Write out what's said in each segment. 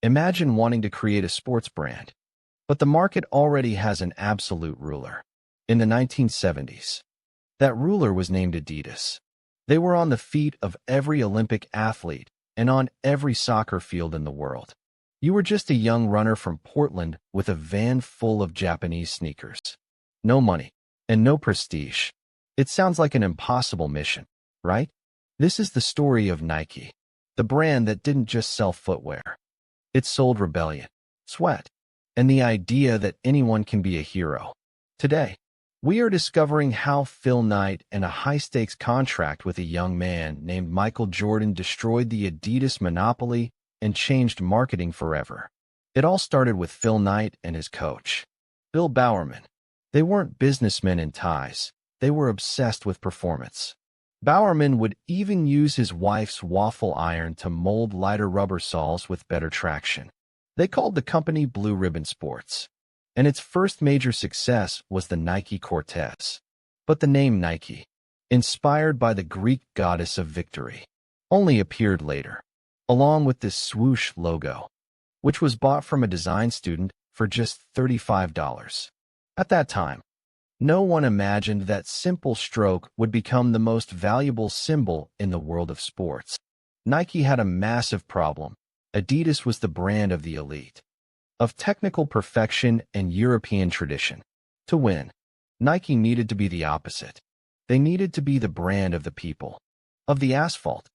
Imagine wanting to create a sports brand, but the market already has an absolute ruler. In the 1970s, that ruler was named Adidas. They were on the feet of every Olympic athlete and on every soccer field in the world. You were just a young runner from Portland with a van full of Japanese sneakers. No money and no prestige. It sounds like an impossible mission, right? This is the story of Nike, the brand that didn't just sell footwear. It sold rebellion, sweat, and the idea that anyone can be a hero. Today, we are discovering how Phil Knight and a high-stakes contract with a young man named Michael Jordan destroyed the Adidas monopoly and changed marketing forever. It all started with Phil Knight and his coach, Bill Bowerman. They weren't businessmen in ties. They were obsessed with performance. Bowerman would even use his wife's waffle iron to mold lighter rubber soles with better traction. They called the company Blue Ribbon Sports, and its first major success was the Nike Cortez. But the name Nike, inspired by the Greek goddess of victory, only appeared later, along with this swoosh logo, which was bought from a design student for just $35. At that time, no one imagined that simple stroke would become the most valuable symbol in the world of sports. Nike had a massive problem. Adidas was the brand of the elite, of technical perfection and European tradition. To win, Nike needed to be the opposite. They needed to be the brand of the people, of the asphalt,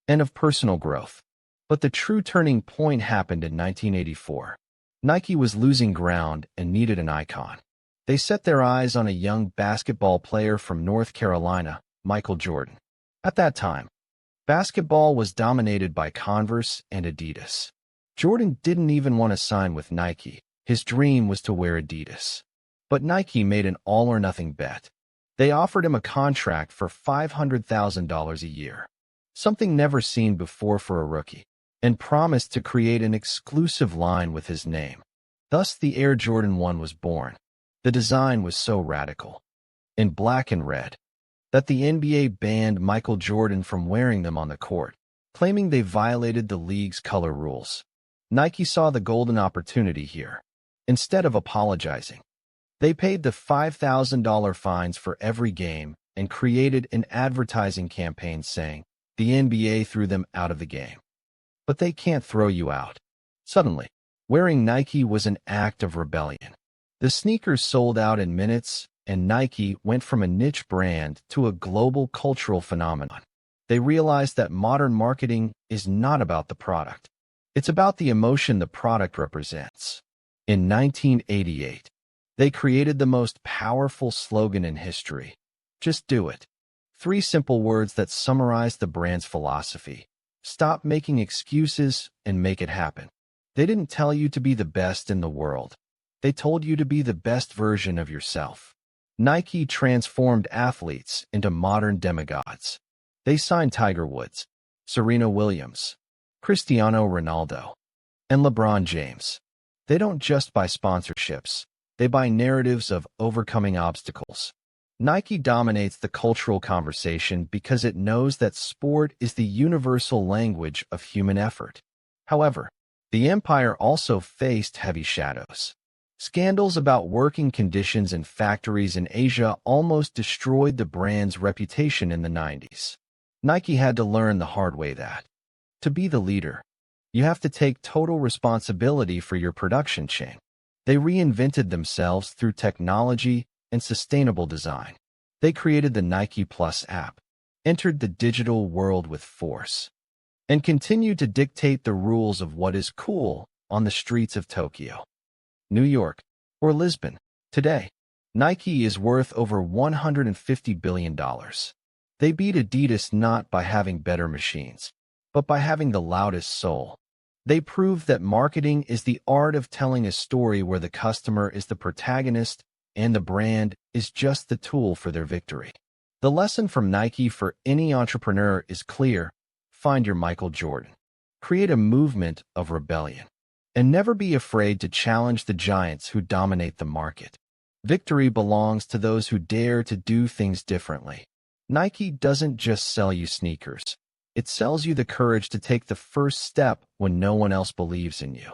and of personal growth. But the true turning point happened in 1984. Nike was losing ground and needed an icon. They set their eyes on a young basketball player from North Carolina, Michael Jordan. At that time, basketball was dominated by Converse and Adidas. Jordan didn't even want to sign with Nike. His dream was to wear Adidas. But Nike made an all-or-nothing bet. They offered him a contract for $500,000 a year, something never seen before for a rookie, and promised to create an exclusive line with his name. Thus, the Air Jordan 1 was born. The design was so radical, in black and red, that the NBA banned Michael Jordan from wearing them on the court, claiming they violated the league's color rules. Nike saw the golden opportunity here. Instead of apologizing, they paid the $5,000 fines for every game and created an advertising campaign saying, "The NBA threw them out of the game, but they can't throw you out." Suddenly, wearing Nike was an act of rebellion. The sneakers sold out in minutes, and Nike went from a niche brand to a global cultural phenomenon. They realized that modern marketing is not about the product. It's about the emotion the product represents. In 1988, they created the most powerful slogan in history. Just do it. 3 simple words that summarize the brand's philosophy. Stop making excuses and make it happen. They didn't tell you to be the best in the world. They told you to be the best version of yourself. Nike transformed athletes into modern demigods. They signed Tiger Woods, Serena Williams, Cristiano Ronaldo, and LeBron James. They don't just buy sponsorships. They buy narratives of overcoming obstacles. Nike dominates the cultural conversation because it knows that sport is the universal language of human effort. However, the empire also faced heavy shadows. Scandals about working conditions in factories in Asia almost destroyed the brand's reputation in the 90s. Nike had to learn the hard way that, to be the leader, you have to take total responsibility for your production chain. They reinvented themselves through technology and sustainable design. They created the Nike Plus app, entered the digital world with force, and continued to dictate the rules of what is cool on the streets of Tokyo, New York, or Lisbon. Today, Nike is worth over $150 billion. They beat Adidas not by having better machines, but by having the loudest soul. They prove that marketing is the art of telling a story where the customer is the protagonist and the brand is just the tool for their victory. The lesson from Nike for any entrepreneur is clear. Find your Michael Jordan. Create a movement of rebellion. And never be afraid to challenge the giants who dominate the market. Victory belongs to those who dare to do things differently. Nike doesn't just sell you sneakers. It sells you the courage to take the first step when no one else believes in you.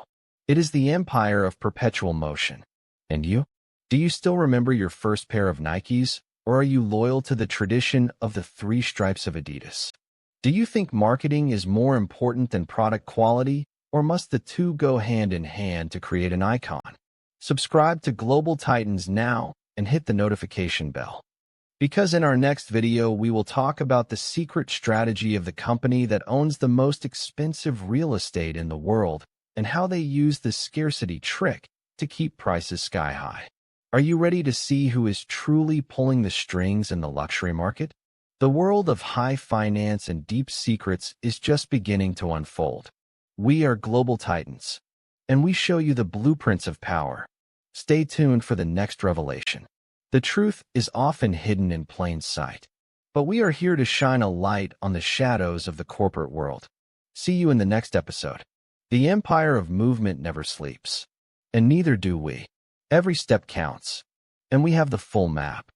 It is the empire of perpetual motion. And you? Do you still remember your first pair of Nikes, or are you loyal to the tradition of the three stripes of Adidas? Do you think marketing is more important than product quality, or must the two go hand in hand to create an icon? Subscribe to Global Titans now and hit the notification bell. Because in our next video, we will talk about the secret strategy of the company that owns the most expensive real estate in the world and how they use the scarcity trick to keep prices sky high. Are you ready to see who is truly pulling the strings in the luxury market? The world of high finance and deep secrets is just beginning to unfold. We are Global Titans, and we show you the blueprints of power. Stay tuned for the next revelation. The truth is often hidden in plain sight, but we are here to shine a light on the shadows of the corporate world. See you in the next episode. The empire of movement never sleeps, and neither do we. Every step counts, and we have the full map.